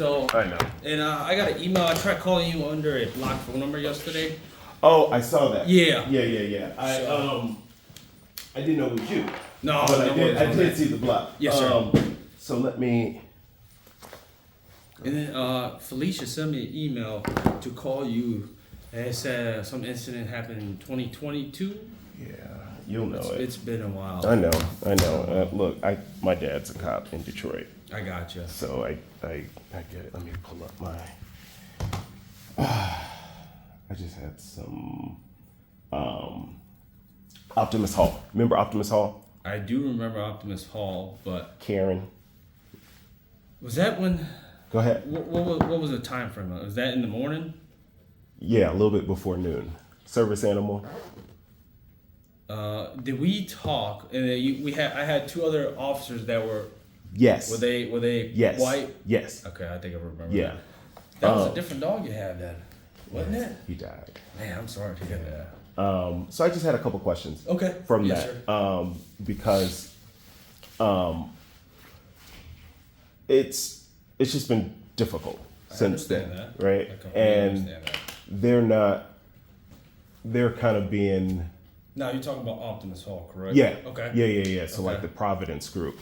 So I know. And I got an email. I tried calling you under a blocked phone number yesterday. Oh, I saw that. Yeah. Yeah. I didn't know it was you. No, but no, I did see the block. Yes, sir. So let me. And then Felicia sent me an email to call you, and it said some incident happened in 2022. Yeah, you'll know it. It's been a while. I know. Look, my dad's a cop in Detroit. I gotcha. So I get it. Let me pull up my. I just had some. Optimus Hall. Remember Optimus Hall? I do remember Optimus Hall, but Karen. was that when? Go ahead. What was the time frame? Was that in the morning? Yeah, a little bit before noon. Service animal. Did we talk? And I had two other officers that were. Yes. Were they yes. white? Yes. Okay, I think I remember. Yeah. That was a different dog you had then, wasn't it? He died. Man, I'm sorry to hear that. So I just had a couple questions. Okay. From Yes, that, sir. Because it's just been difficult since then, that. right? I completely And understand that. they're kind of being. Now you're talking about Optimus Hall, correct? Yeah. Okay. Yeah. So Okay. like the Providence group.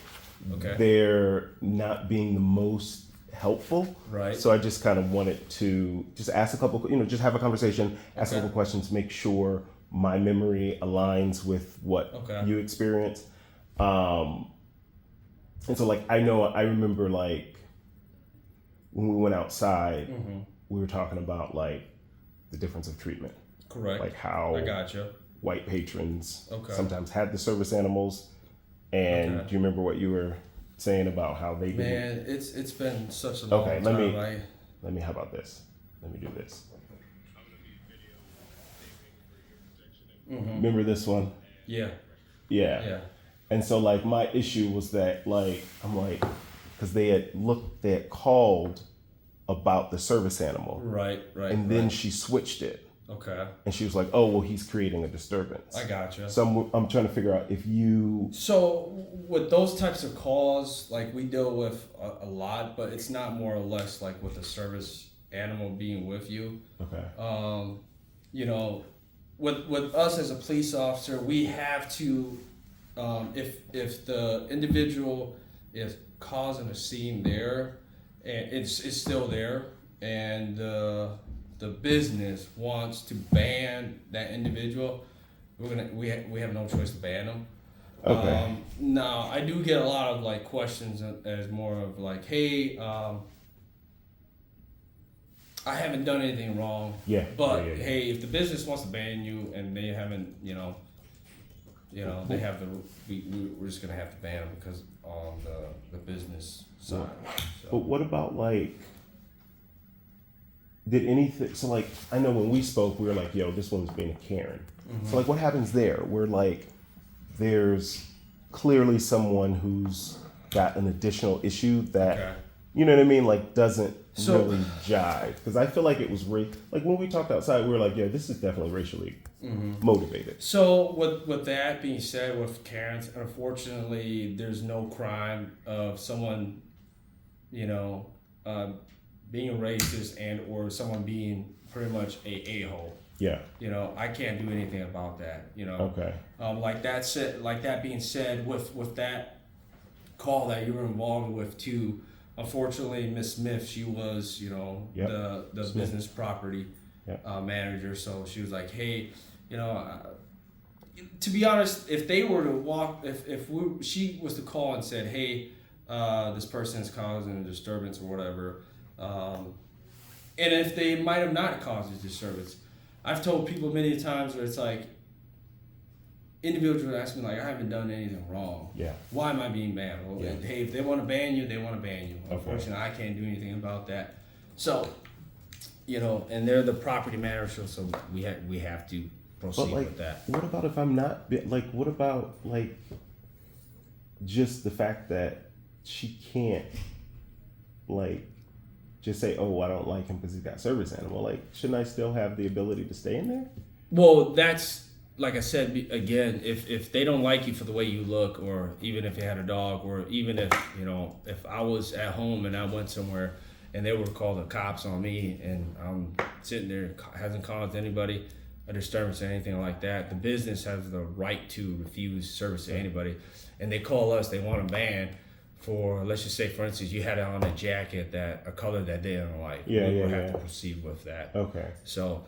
Okay. They're not being the most helpful. Right. So I just kind of wanted to just ask a couple, just have a conversation, ask a Okay. couple questions, make sure my memory aligns with what Okay. you experienced. And so like, I remember like when we went outside, we were talking about like the difference of treatment. Correct. Like how I gotcha. white patrons Okay. sometimes had the service animals. And Okay. do you remember what you were saying about how they didn't? Man, it's been such a long Okay, time. let me, how about this? Let me do this. Remember this one? Yeah. Yeah. Yeah. And so like my issue was that like, I'm like, because they had called about the service animal. Right. And then she switched it. Okay. And she was like, oh, well, he's creating a disturbance. I gotcha. So I'm trying to figure out if you. So with those types of calls, like we deal with a lot, but it's not more or less like with a service animal being with you. Okay. With us as a police officer, we have to, if the individual is causing a scene there, and it's still there, and the business wants to ban that individual, we have no choice to ban them. Okay. Now I do get a lot of like questions as more of like, hey, I haven't done anything wrong. Yeah. But Yeah. hey, if the business wants to ban you and they haven't, they have we're just gonna have to ban them because on the business side. So. But what about like, did anything, so like, I know when we spoke, we were like, yo, this one's being a Karen. So like, what happens there? We're like, there's clearly someone who's got an additional issue that, Okay. you know what I mean? Like doesn't So- really jive. Because I feel like it was, like when we talked outside, we were like, yeah, this is definitely racially motivated. So with that being said, with Karens, unfortunately, there's no crime of someone, being racist and or someone being pretty much a-hole. Yeah. I can't do anything about that. Okay. Like that being said, with that call that you were involved with too, unfortunately, Miss Smith, she was, Yep. the Smith. business property Yep. manager. So she was like, hey, to be honest, if they were to walk, she was to call and said, hey, this person is causing a disturbance or whatever, and if they might have not caused a disturbance, I've told people many times where it's like, individuals ask me like, I haven't done anything wrong. Yeah. Why am I being banned? Well, Yeah. hey, if they want to ban you, they want to ban you. Okay. Unfortunately, I can't do anything about that. So, and they're the property manager, so we have to proceed But like, with that. what about if I'm not, like, what about like just the fact that she can't like just say, oh, I don't like him because he's got service animal. Like, shouldn't I still have the ability to stay in there? Well, that's like I said again. If they don't like you for the way you look, or even if you had a dog, or even if if I was at home and I went somewhere, and they were called the cops on me, and I'm sitting there, hasn't caused anybody a disturbance or anything like that. The business has the right to refuse service to anybody, and they call us, they want a ban for, let's just say, for instance, you had on a jacket that a color that they don't like. We would have to proceed with that. Okay. So,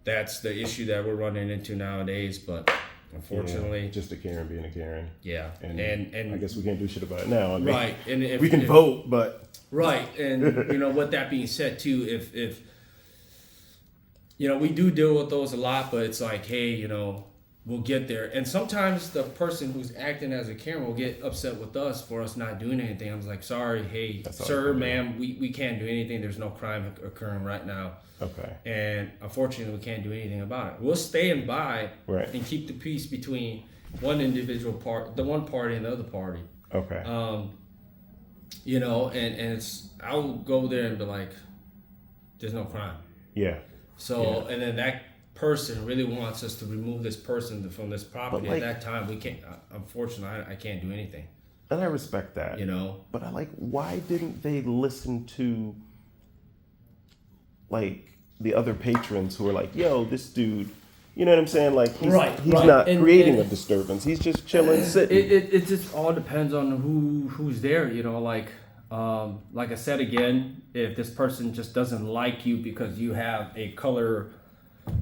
that's the issue that we're running into nowadays, but unfortunately, just a Karen being a Karen. Yeah, and I guess we can't do shit about it now. I mean, right, and if, we can vote, but right, and with that being said too, if we do deal with those a lot, but it's like, hey, we'll get there, and sometimes the person who's acting as a Karen will get upset with us for us not doing anything. I'm like, sorry, hey, sir, ma'am, we can't do anything. There's no crime occurring right now. Okay. And unfortunately, we can't do anything about it. We'll stand by and keep the peace between one individual the one party and the other party. Okay. And I'll go there and be like, there's no crime. Yeah. So, and then that person really wants us to remove this person from this property. At that time, we can't, unfortunately, I can't do anything. And I respect that. But why didn't they listen to the other patrons who are like, yo, this dude, you know what I'm saying? Like, he's not creating a disturbance. He's just chilling, sitting. It just all depends on who's there, like I said again, if this person just doesn't like you because you have a color,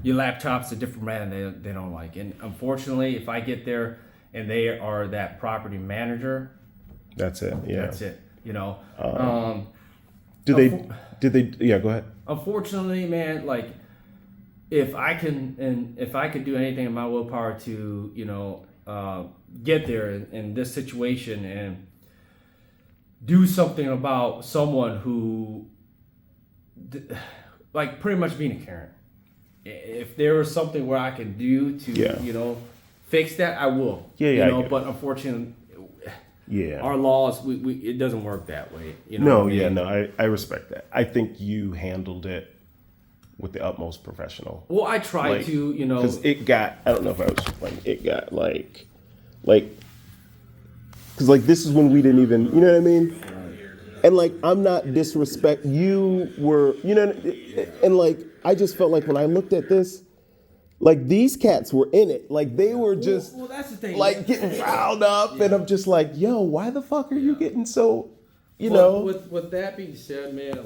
your laptop's a different brand they don't like. And unfortunately, if I get there and they are that property manager, that's it. Yeah. That's it. Did they? Yeah, go ahead. Unfortunately, man, if I could do anything in my willpower to, get there in this situation and do something about someone who, pretty much being a Karen. If there was something where I could do to, fix that, I will. Yeah. But unfortunately, yeah, our laws, it doesn't work that way. I respect that. I think you handled it with the utmost professional. Well, I tried to, because it got, I don't know if I was explaining, it got because this is when we didn't even, you know what I mean? And I'm not disrespect, you were, and I just felt like when I looked at this, these cats were in it. They were just, that's the thing. Getting riled up. Yeah. And I'm just like, yo, why the fuck are you getting so, With that being said, man,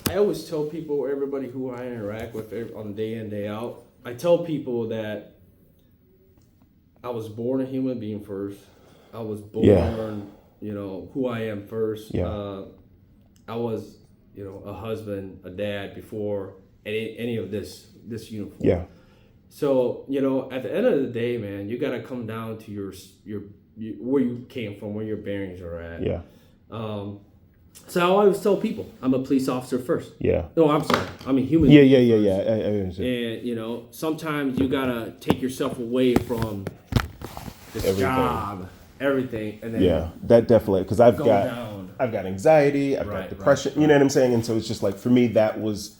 I always tell people, everybody who I interact with on day in, day out, I tell people that I was born a human being first. I was born, who I am first. Yeah. I was, a husband, a dad before any of this uniform. Yeah. So, at the end of the day, man, you got to come down to your where you came from, where your bearings are at. Yeah. So I always tell people, I'm a police officer first. Yeah. No, I'm sorry. I'm a human being. Yeah. I understand. And, sometimes you got to take yourself away from this job, everything. And then that definitely, because I've got anxiety, I've got depression, you know what I'm saying? And so it's just for me, that was,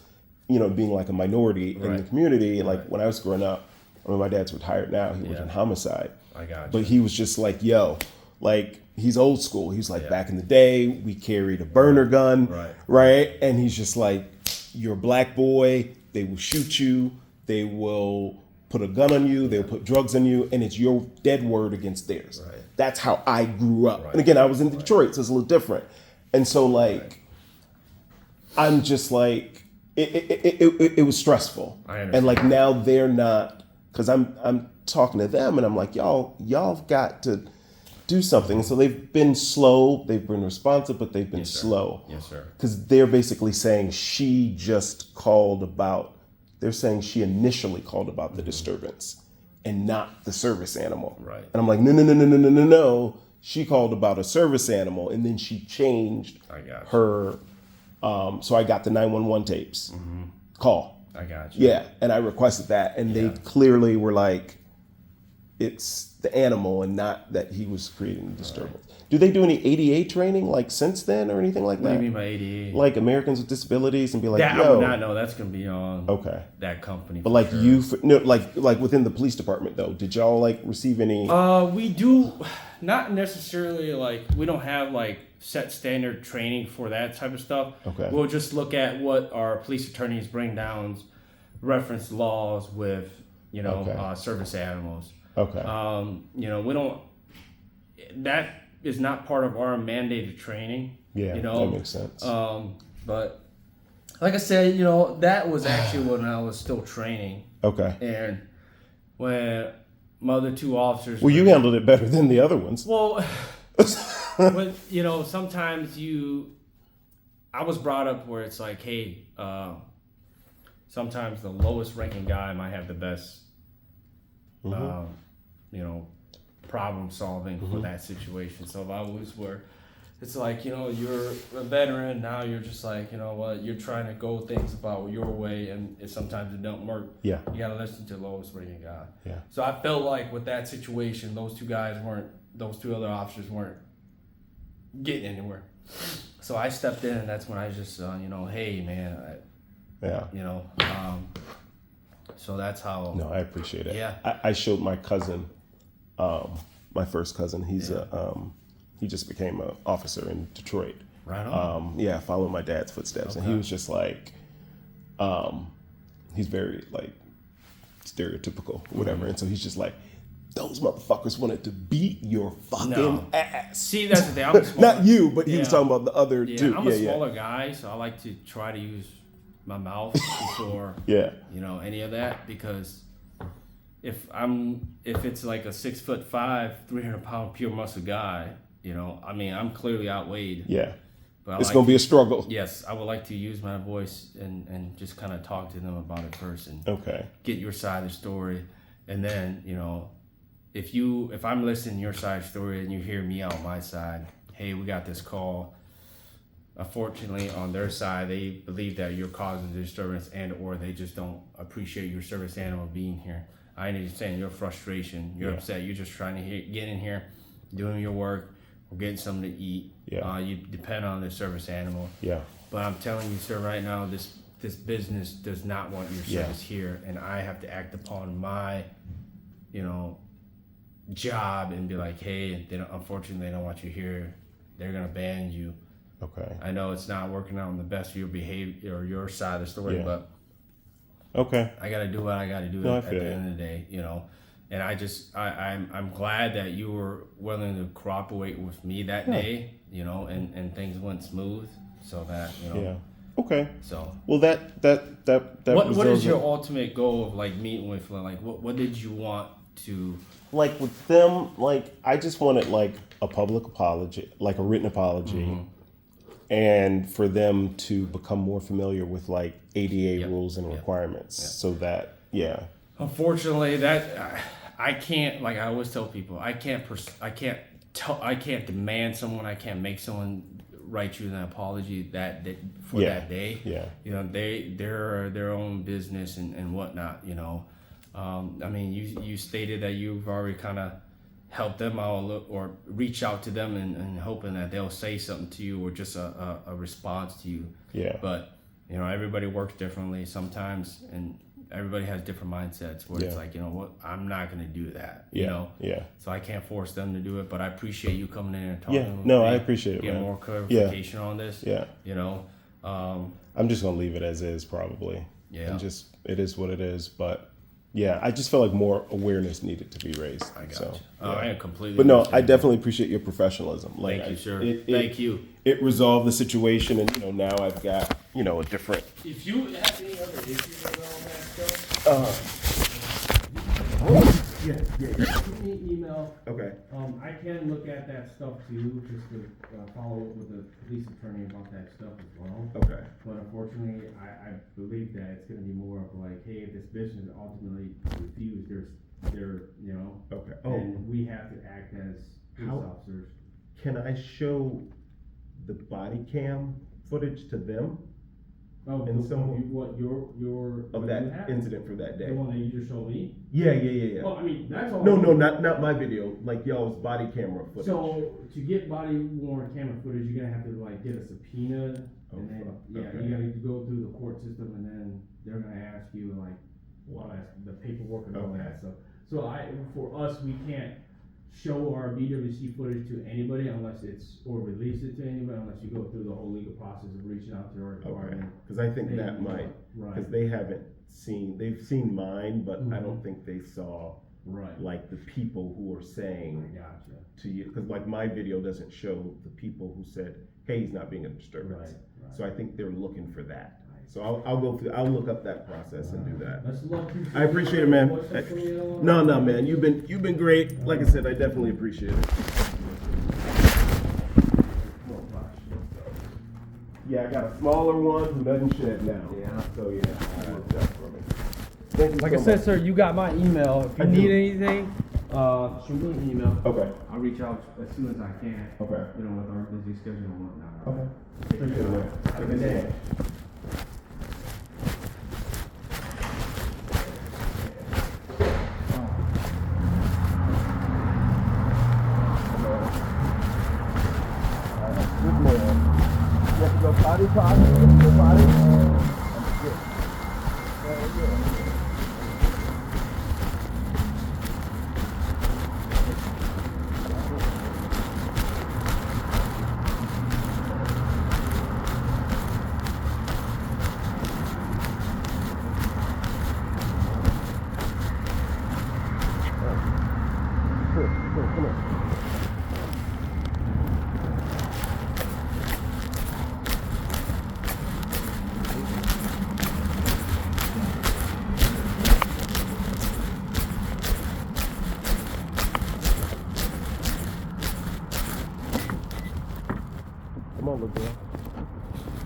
being a minority in the community. When I was growing up, my dad's retired now, he was in homicide. I got you. But he was just he's old school. He's back in the day, we carried a burner gun, right? And he's just you're a black boy, they will shoot you, they will put a gun on you, they'll put drugs on you, and it's your dead word against theirs. Right. That's how I grew up. And again, I was in Detroit, so it's a little different. And so I'm just it was stressful. I understand. And now they're not, because I'm talking to them and I'm like, y'all got to do something. And so they've been slow, they've been responsive, but they've been slow. Yes, sir. Because they're basically saying they're saying she initially called about the disturbance and not the service animal. Right. And I'm like, no. She called about a service animal, and then she changed her. So I got the 911 tapes. Call. I got you. Yeah, and I requested that, and they clearly were it's the animal and not that he was creating the disturbance. Do they do any ADA training like since then or anything like What that? do you mean by ADA? Like Americans with Disabilities and be like, That yo. I would not know. That's gonna be on that company. But like like within the police department though, did y'all like receive any? We do, not necessarily like we don't have like set standard training for that type of stuff. Okay. We'll just look at what our police attorneys bring down, reference laws with service animals. Okay. We don't. That is not part of our mandated training. Yeah, that makes sense. But like I said, that was actually when I was still training. Okay. And when my other two officers. Well, you handled it better than the other ones. Well, but sometimes I was brought up where it's like, hey, sometimes the lowest ranking guy might have the best, problem solving for that situation. So I was where it's like, you're a veteran now. You're just like, what, you're trying to go things about your way, and sometimes it don't work. Yeah. You gotta listen to the lowest ranking guy. Yeah. So I felt like with that situation, those two other officers weren't getting anywhere. So I stepped in, and that's when I just, hey man, so that's how. No, I appreciate it. Yeah. I showed my cousin, my first cousin. He's he just became an officer in Detroit. Right on. Followed my dad's footsteps, and he was just like, he's very like stereotypical, whatever, and so he's just like, those motherfuckers wanted to beat your fucking ass. See, that's the thing. I'm smaller. Not you, but he was talking about the other two. I'm a smaller guy, so I like to try to use my mouth before any of that, because if it's like a 6'5", 300-pound pure muscle guy, I'm clearly outweighed. Yeah. But it's gonna be a struggle. Yes, I would like to use my voice and just kind of talk to them about it first and get your side of the story, and then if I'm listening to your side of the story and you hear me out my side, hey, we got this call. Unfortunately, on their side, they believe that you're causing disturbance or they just don't appreciate your service animal being here. I understand your frustration. You're upset. You're just trying to get in here, doing your work, or getting something to eat. Yeah. You depend on the service animal. Yeah. But I'm telling you, sir, right now, this business does not want your service here, and I have to act upon my, job and be like, hey, unfortunately, they don't want you here. They're gonna ban you. Okay. I know it's not working out on the best of your behavior or your side of the story, but I gotta do what I gotta do at the end of the day, And I'm glad that you were willing to cooperate with me that day, and things went smooth, so that Yeah. Okay. So. Well, that. What is your ultimate goal of like meeting with? Like, what did you want to? Like with them, like I just wanted like a public apology, like a written apology, and for them to become more familiar with like ADA rules and requirements, so that Unfortunately, that I can't. Like I always tell people, I can't demand someone. I can't make someone write you an apology that day. Yeah. They're their own business and whatnot. You stated that you've already kind of helped them out or reach out to them and hoping that they'll say something to you or just a response to you. Yeah. But everybody works differently sometimes, and everybody has different mindsets where it's like, I'm not going to do that. Yeah. So I can't force them to do it, but I appreciate you coming in and talking. Yeah. No, I appreciate it. Get more clarification on this. Yeah. I'm just gonna leave it as is probably. Yeah. And just it is what it is, but. Yeah, I just felt like more awareness needed to be raised. I got you. I am completely. But no, I definitely appreciate your professionalism. Thank you, sir. Thank you. It resolved the situation, and now I've got a different. If you have any other issues with all that stuff, Shoot me an email. Okay. I can look at that stuff too, just to follow up with the police attorney about that stuff as well. Okay. But unfortunately, I believe that it's going to be more of like, hey, if this business ultimately refused, Okay. and we have to act as police officers. Can I show the body cam footage to them? Oh, And the, someone- what your of what that you have? incident for that The day. one that you just showed me. Yeah. Oh, I mean that's all. No, not my video. Like y'all's body camera footage. So to get body worn camera footage, you're gonna have to like get a subpoena, Oh, and then fuck. Okay. you gotta go through the court system, and then they're gonna ask you like all that the paperwork and all Okay. that stuff. So for us, we can't show our BWC footage to anybody unless it's or release it to anybody unless you go through the whole legal process of reaching out to our Okay. department. Because I think They- that might, right. because they haven't seen, they've seen mine, but I Mhm. don't think they saw Right. like the people who are saying I gotcha. to you, because like my video doesn't show the people who said, hey, he's not being a disturbance. Right. So I think they're looking for that. So I'll go through, I'll look up that process and do that. Let's love you. I appreciate it, man. What's up, No, man, you've been great. Like I said, I definitely appreciate it. Yeah, I got a smaller one who doesn't shed now. Yeah. So yeah, that worked out for me. Thank you Like so I said, much. sir, you got my email. If you I do. need anything, shoot me an email. Okay. I'll reach out as soon as I can. Okay. You know, with our busy schedule and whatnot. Okay. Appreciate it, man. Have a good day. Good man. You have to go potty. You have to go potty? That's good. Very good. Come on. Come on, little girl.